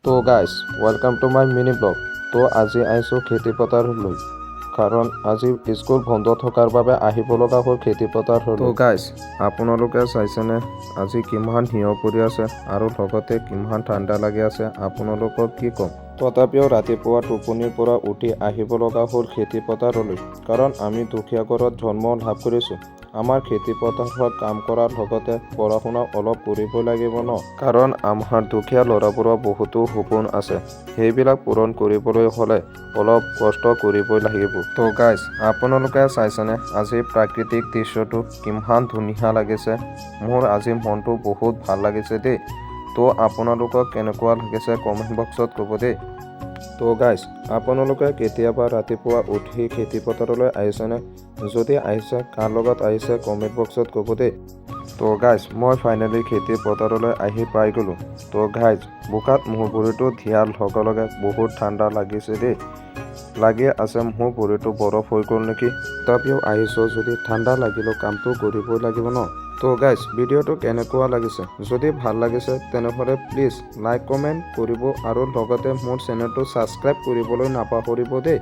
তো guys welcome to my mini blog. তো আজি আহিছোঁ খেতি পথাৰলৈ, কাৰণ আজি স্কুল বন্ধ থকাৰ বাবে আহিব লগা হ'ল খেতি পথাৰলৈ। তো গাইজ আপোনালোকে চাইছেনে আজি কিমান হিয় পৰি আছে আৰু লগতে কিমান ঠাণ্ডা লাগি আছে, আপোনালোকক কি ক'ম। তথাপিও ৰাতিপুৱা টোপনিৰ পৰা উঠি আহিব লগা হ'ল খেতি পথাৰলৈ, কাৰণ আমি দুখীয়া ঘৰত জন্ম লাভ কৰিছোঁ। আমাৰ খেতি পথাৰত কাম কৰাৰ লগতে পঢ়া শুনা অলপ কৰিব লাগিব ন, কাৰণ আমাৰ দুখীয়া ল'ৰাবোৰৰ বহুতো সপোন আছে, সেইবিলাক পূৰণ কৰিবলৈ হ'লে অলপ কষ্ট কৰিবই লাগিব। তো গাইজ আপোনালোকে চাইছেনে আজি প্ৰাকৃতিক দৃশ্যটো কিমান ধুনীয়া লাগিছে। মোৰ আজি মনটো বহুত ভাল লাগিছে দেই। তো আপোনালোকক কেনেকুৱা লাগিছে কমেণ্ট বক্সত ক'ব দেই। তো গাইজ আপোনালোকে কেতিয়াবা ৰাতিপুৱা উঠি খেতি পথাৰলৈ আহিছেনে? যদি আহিছে কাৰ লগত আহিছে কমেণ্ট বক্সত ক'ব দেই। তো গাইজ মই ফাইনেলি খেতি পথাৰলৈ আহি পাই গ'লোঁ। তো গাইজ বোকাত মোৰ ভৰিটো দিয়াৰ লগে লগে বহুত ঠাণ্ডা লাগিছে দেই, লাগি আছে মোৰ ভৰিটো বৰফ হৈ গ'ল নেকি। তথাপিও আহিছোঁ যদি ঠাণ্ডা লাগিলেও কামটো কৰিবই লাগিব ন। তো গাইজ ভিডিঅ'টো কেনেকুৱা লাগিছে, যদি ভাল লাগিছে তেনেহ'লে প্লিজ লাইক কমেণ্ট কৰিব আৰু লগতে মোৰ চেনেলটো ছাবস্ক্ৰাইব কৰিবলৈ নাপাহৰিব দেই।